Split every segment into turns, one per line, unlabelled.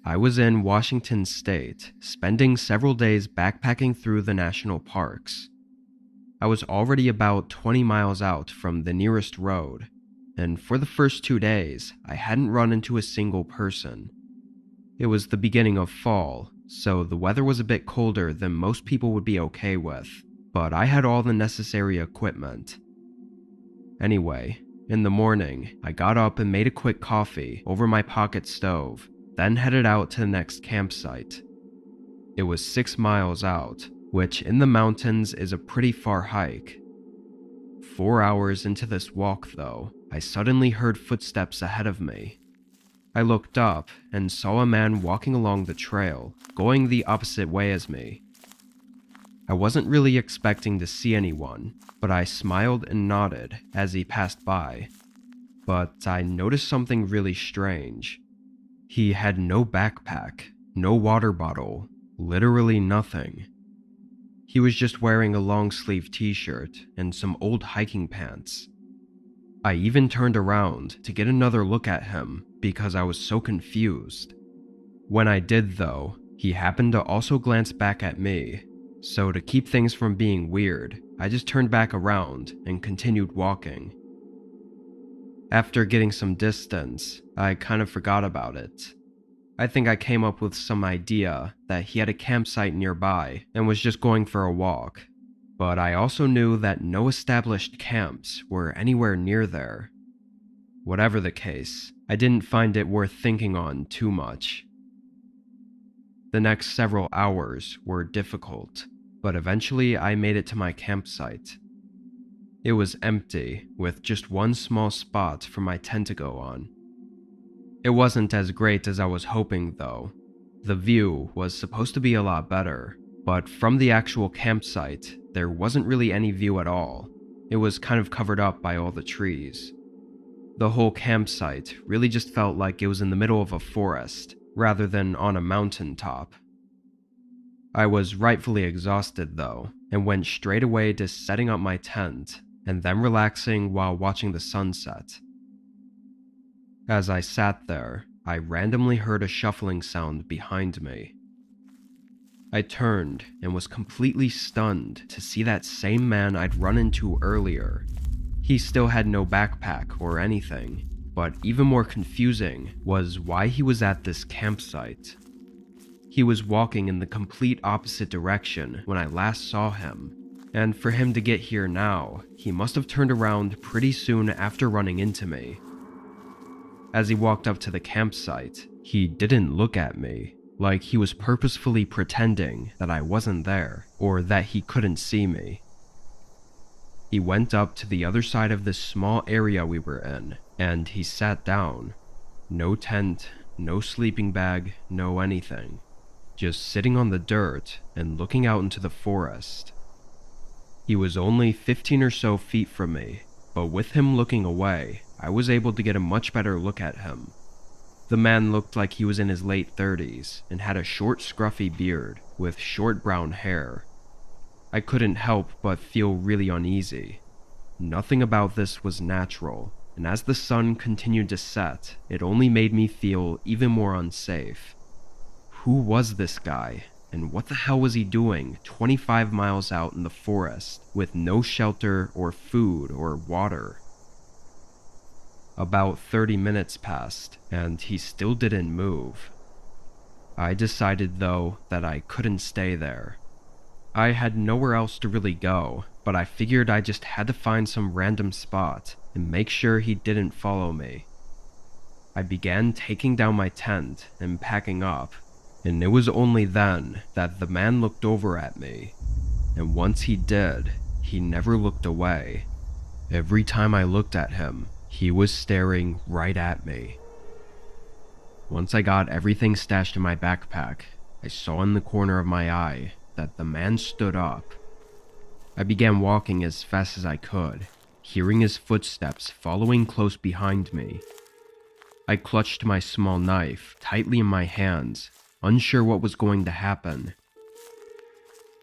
I was in Washington State, spending several days backpacking through the national parks. I was already about 20 miles out from the nearest road, and for the first 2 days, I hadn't run into a single person. It was the beginning of fall, so the weather was a bit colder than most people would be okay with, but I had all the necessary equipment. Anyway, in the morning, I got up and made a quick coffee over my pocket stove, then headed out to the next campsite. It was 6 miles out, which in the mountains is a pretty far hike. 4 hours into this walk, though, I suddenly heard footsteps ahead of me. I looked up and saw a man walking along the trail, going the opposite way as me. I wasn't really expecting to see anyone, but I smiled and nodded as he passed by. But I noticed something really strange. He had no backpack, no water bottle, literally nothing. He was just wearing a long-sleeve t-shirt and some old hiking pants. I even turned around to get another look at him because I was so confused. When I did though, he happened to also glance back at me, so to keep things from being weird, I just turned back around and continued walking. After getting some distance, I kind of forgot about it. I think I came up with some idea that he had a campsite nearby and was just going for a walk, but I also knew that no established camps were anywhere near there. Whatever the case, I didn't find it worth thinking on too much. The next several hours were difficult, but eventually I made it to my campsite. It was empty, with just one small spot for my tent to go on. It wasn't as great as I was hoping though. The view was supposed to be a lot better, but from the actual campsite, there wasn't really any view at all. It was kind of covered up by all the trees. The whole campsite really just felt like it was in the middle of a forest, rather than on a mountain top. I was rightfully exhausted though, and went straight away to setting up my tent, and then relaxing while watching the sunset. As I sat there, I randomly heard a shuffling sound behind me. I turned and was completely stunned to see that same man I'd run into earlier. He still had no backpack or anything, but even more confusing was why he was at this campsite. He was walking in the complete opposite direction when I last saw him, and for him to get here now, he must have turned around pretty soon after running into me. As he walked up to the campsite, he didn't look at me, like he was purposefully pretending that I wasn't there, or that he couldn't see me. He went up to the other side of this small area we were in, and he sat down. No tent, no sleeping bag, no anything. Just sitting on the dirt and looking out into the forest. He was only 15 or so feet from me, but with him looking away, I was able to get a much better look at him. The man looked like he was in his late 30s and had a short scruffy beard with short brown hair. I couldn't help but feel really uneasy. Nothing about this was natural, and as the sun continued to set, it only made me feel even more unsafe. Who was this guy, and what the hell was he doing 25 miles out in the forest with no shelter or food or water? About 30 minutes passed, and he still didn't move. I decided though that I couldn't stay there. I had nowhere else to really go, but I figured I just had to find some random spot and make sure he didn't follow me. I began taking down my tent and packing up, and it was only then that the man looked over at me. And once he did, he never looked away. Every time I looked at him, he was staring right at me. Once I got everything stashed in my backpack, I saw in the corner of my eye that the man stood up. I began walking as fast as I could, hearing his footsteps following close behind me. I clutched my small knife tightly in my hands, unsure what was going to happen.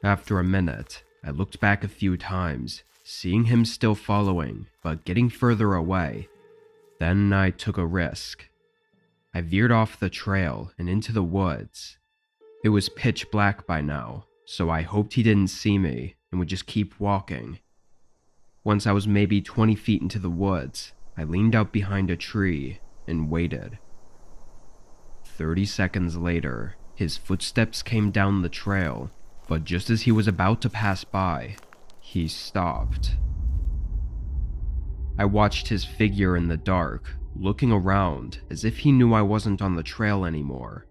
After a minute, I looked back a few times, seeing him still following, but getting further away. Then I took a risk. I veered off the trail and into the woods. It was pitch black by now, so I hoped he didn't see me and would just keep walking. Once I was maybe 20 feet into the woods, I leaned out behind a tree and waited. 30 seconds later, his footsteps came down the trail, but just as he was about to pass by, he stopped. I watched his figure in the dark, looking around as if he knew I wasn't on the trail anymore.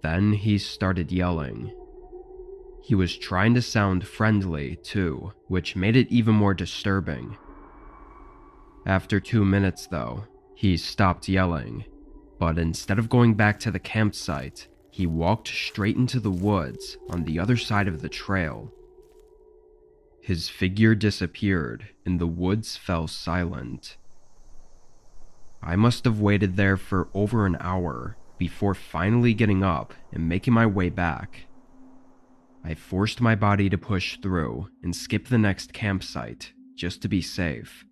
Then he started yelling. He was trying to sound friendly, too, which made it even more disturbing. After 2 minutes, though, he stopped yelling, but instead of going back to the campsite, he walked straight into the woods on the other side of the trail. His figure disappeared, and the woods fell silent. I must have waited there for over an hour before finally getting up and making my way back. I forced my body to push through and skip the next campsite just to be safe.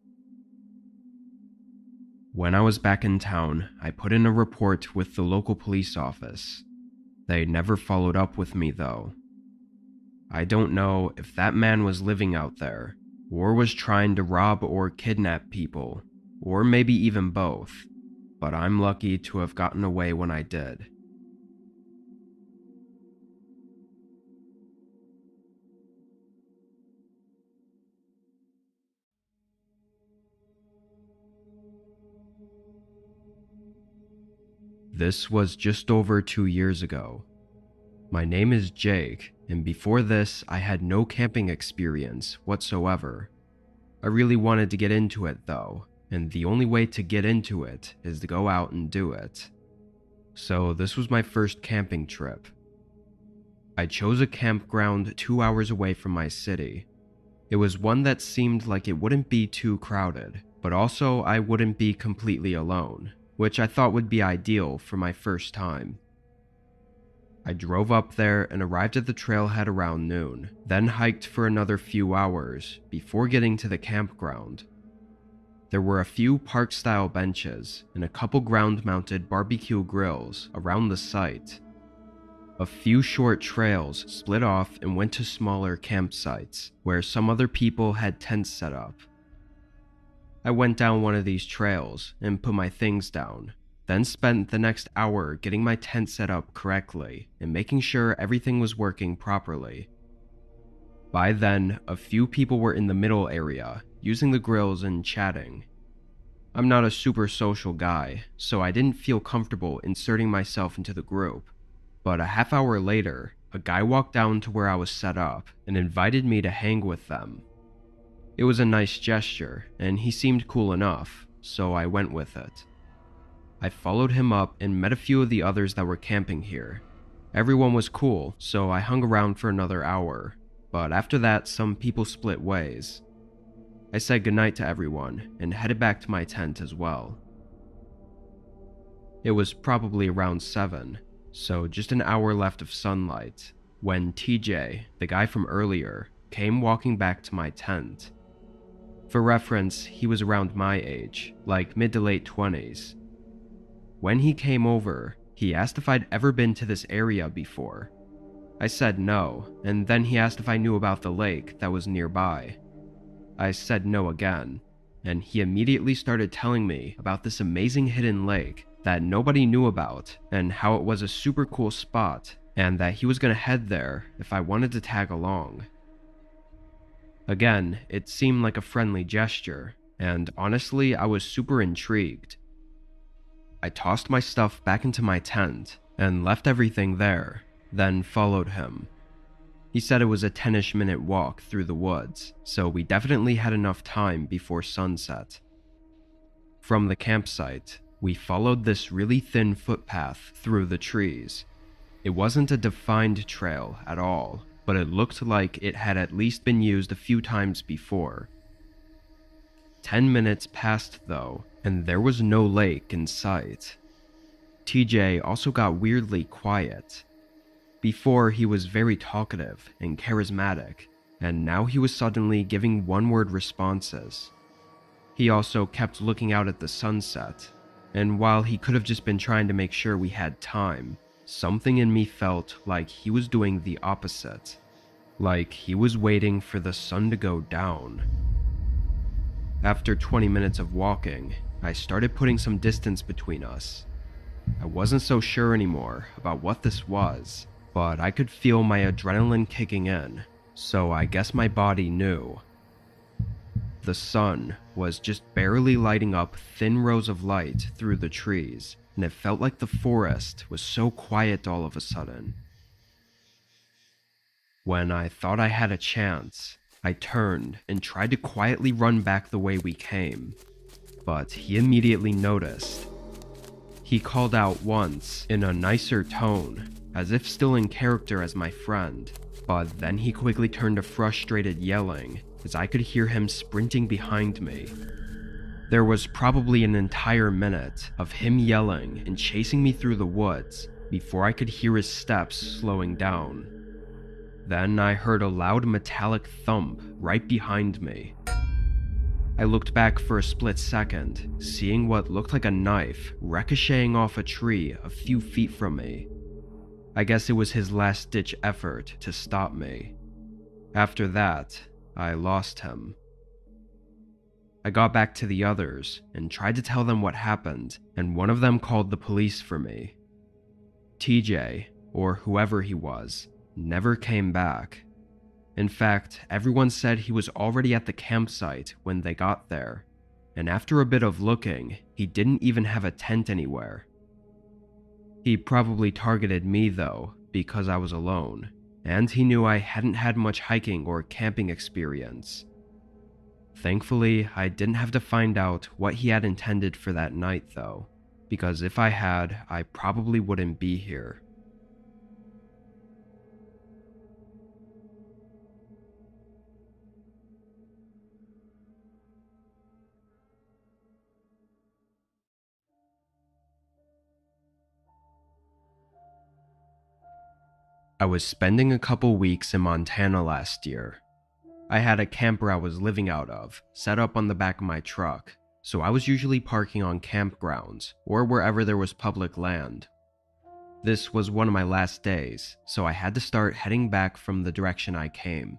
When I was back in town, I put in a report with the local police office. They never followed up with me though. I don't know if that man was living out there, or was trying to rob or kidnap people, or maybe even both, but I'm lucky to have gotten away when I did. This was just over 2 years ago. My name is Jake, and before this, I had no camping experience whatsoever. I really wanted to get into it though, and the only way to get into it is to go out and do it. So this was my first camping trip. I chose a campground 2 hours away from my city. It was one that seemed like it wouldn't be too crowded, but also I wouldn't be completely alone, which I thought would be ideal for my first time. I drove up there and arrived at the trailhead around noon, then hiked for another few hours before getting to the campground. There were a few park-style benches and a couple ground-mounted barbecue grills around the site. A few short trails split off and went to smaller campsites, where some other people had tents set up. I went down one of these trails and put my things down, then spent the next hour getting my tent set up correctly and making sure everything was working properly. By then, a few people were in the middle area, using the grills and chatting. I'm not a super social guy, so I didn't feel comfortable inserting myself into the group, but a half hour later, a guy walked down to where I was set up and invited me to hang with them. It was a nice gesture, and he seemed cool enough, so I went with it. I followed him up and met a few of the others that were camping here. Everyone was cool, so I hung around for another hour, but after that some people split ways. I said goodnight to everyone and headed back to my tent as well. It was probably around 7, so just an hour left of sunlight, when TJ, the guy from earlier, came walking back to my tent. For reference, he was around my age, like mid to late 20s. When he came over, he asked if I'd ever been to this area before. I said no, and then he asked if I knew about the lake that was nearby. I said no again, and he immediately started telling me about this amazing hidden lake that nobody knew about and how it was a super cool spot and that he was going to head there if I wanted to tag along. Again, it seemed like a friendly gesture, and honestly, I was super intrigued. I tossed my stuff back into my tent and left everything there, then followed him. He said it was a 10-ish minute walk through the woods, so we definitely had enough time before sunset. From the campsite, we followed this really thin footpath through the trees. It wasn't a defined trail at all, but it looked like it had at least been used a few times before. 10 minutes passed though, and there was no lake in sight. TJ also got weirdly quiet. Before, he was very talkative and charismatic, and now he was suddenly giving one-word responses. He also kept looking out at the sunset. And while he could have just been trying to make sure we had time, something in me felt like he was doing the opposite. Like he was waiting for the sun to go down. After 20 minutes of walking, I started putting some distance between us. I wasn't so sure anymore about what this was, but I could feel my adrenaline kicking in, so I guess my body knew. The sun was just barely lighting up thin rows of light through the trees, and it felt like the forest was so quiet all of a sudden. When I thought I had a chance, I turned and tried to quietly run back the way we came, but he immediately noticed. He called out once in a nicer tone, as if still in character as my friend, but then he quickly turned to frustrated yelling as I could hear him sprinting behind me. There was probably an entire minute of him yelling and chasing me through the woods before I could hear his steps slowing down. Then I heard a loud metallic thump right behind me. I looked back for a split second, seeing what looked like a knife ricocheting off a tree a few feet from me. I guess it was his last-ditch effort to stop me. After that, I lost him. I got back to the others and tried to tell them what happened, and one of them called the police for me. TJ, or whoever he was, never came back. In fact, everyone said he was already at the campsite when they got there, and after a bit of looking, he didn't even have a tent anywhere. He probably targeted me though, because I was alone, and he knew I hadn't had much hiking or camping experience. Thankfully, I didn't have to find out what he had intended for that night though, because if I had, I probably wouldn't be here. I was spending a couple weeks in Montana last year. I had a camper I was living out of set up on the back of my truck, so I was usually parking on campgrounds or wherever there was public land. This was one of my last days, so I had to start heading back from the direction I came.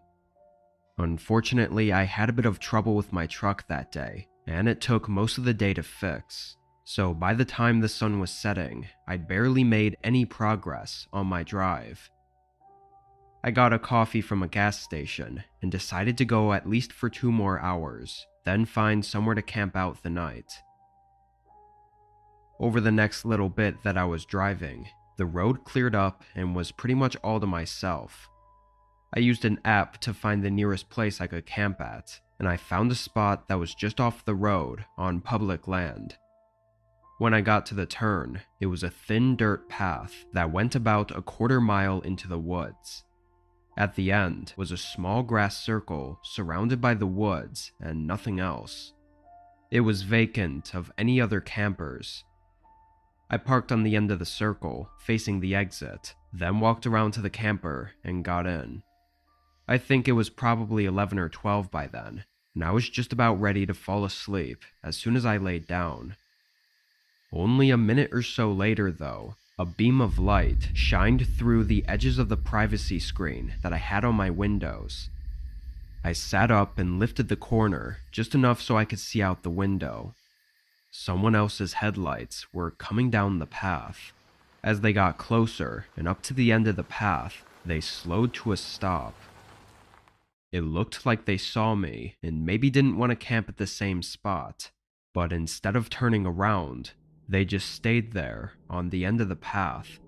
Unfortunately, I had a bit of trouble with my truck that day, and it took most of the day to fix. So by the time the sun was setting, I'd barely made any progress on my drive. I got a coffee from a gas station and decided to go at least for 2 more hours, then find somewhere to camp out the night. Over the next little bit that I was driving, the road cleared up and was pretty much all to myself. I used an app to find the nearest place I could camp at, and I found a spot that was just off the road on public land. When I got to the turn, it was a thin dirt path that went about a 1/4 mile into the woods. At the end was a small grass circle surrounded by the woods and nothing else. It was vacant of any other campers. I parked on the end of the circle, facing the exit, then walked around to the camper and got in. I think it was probably 11 or 12 by then, and I was just about ready to fall asleep as soon as I laid down. Only a minute or so later, though, a beam of light shined through the edges of the privacy screen that I had on my windows. I sat up and lifted the corner just enough so I could see out the window. Someone else's headlights were coming down the path. As they got closer and up to the end of the path, they slowed to a stop. It looked like they saw me and maybe didn't want to camp at the same spot, but instead of turning around, they just stayed there on the end of the path.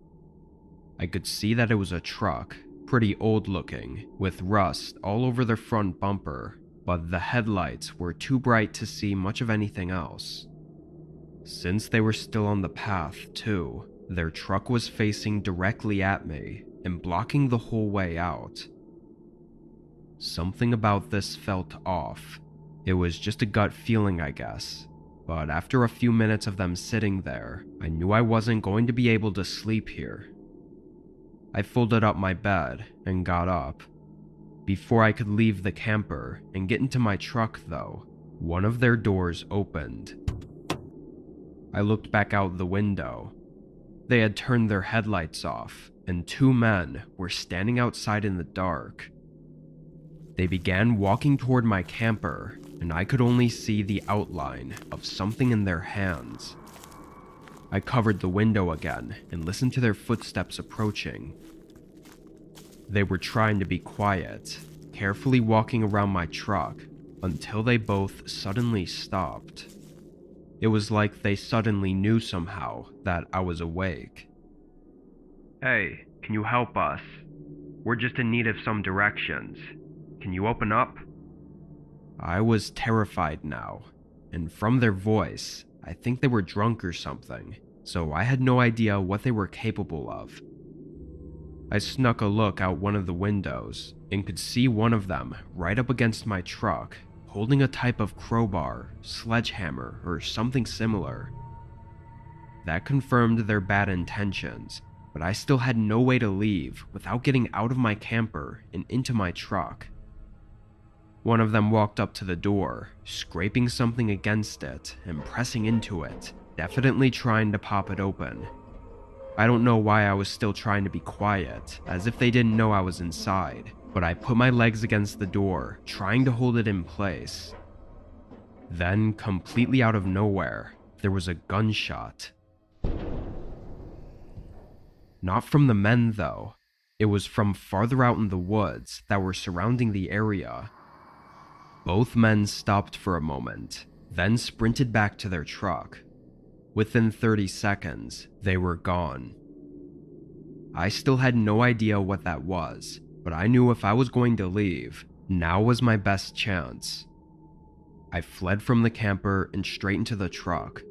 I could see that it was a truck, pretty old looking, with rust all over their front bumper, but the headlights were too bright to see much of anything else. Since they were still on the path, too, their truck was facing directly at me and blocking the whole way out. Something about this felt off. It was just a gut feeling, I guess. But after a few minutes of them sitting there, I knew I wasn't going to be able to sleep here. I folded up my bed and got up. Before I could leave the camper and get into my truck though, one of their doors opened. I looked back out the window. They had turned their headlights off, and two men were standing outside in the dark. They began walking toward my camper, and I could only see the outline of something in their hands. I covered the window again and listened to their footsteps approaching. They were trying to be quiet, carefully walking around my truck until they both suddenly stopped. It was like they suddenly knew somehow that I was awake. "Hey, can you help us? We're just in need of some directions. Can you open up?" I was terrified now, and from their voice, I think they were drunk or something, so I had no idea what they were capable of. I snuck a look out one of the windows and could see one of them right up against my truck, holding a type of crowbar, sledgehammer, or something similar. That confirmed their bad intentions, but I still had no way to leave without getting out of my camper and into my truck. One of them walked up to the door, scraping something against it and pressing into it, definitely trying to pop it open. I don't know why I was still trying to be quiet, as if they didn't know I was inside, but I put my legs against the door, trying to hold it in place. Then, completely out of nowhere, there was a gunshot. Not from the men, though. It was from farther out in the woods that were surrounding the area. Both men stopped for a moment, then sprinted back to their truck. Within 30 seconds, they were gone. I still had no idea what that was, but I knew if I was going to leave, now was my best chance. I fled from the camper and straight into the truck.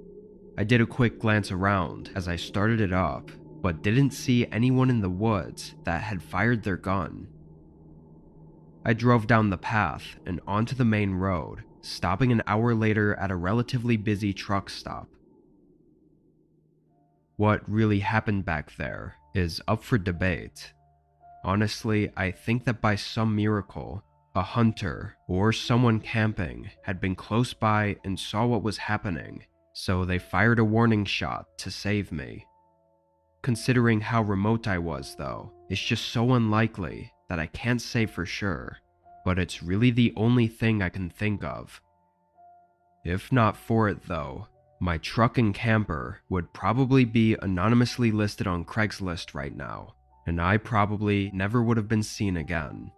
I did a quick glance around as I started it up, but didn't see anyone in the woods that had fired their gun. I drove down the path and onto the main road, stopping an hour later at a relatively busy truck stop. What really happened back there is up for debate. Honestly, I think that by some miracle, a hunter or someone camping had been close by and saw what was happening, so they fired a warning shot to save me. Considering how remote I was, though, it's just so unlikely that I can't say for sure, but it's really the only thing I can think of. If not for it, though, my truck and camper would probably be anonymously listed on Craigslist right now, and I probably never would have been seen again.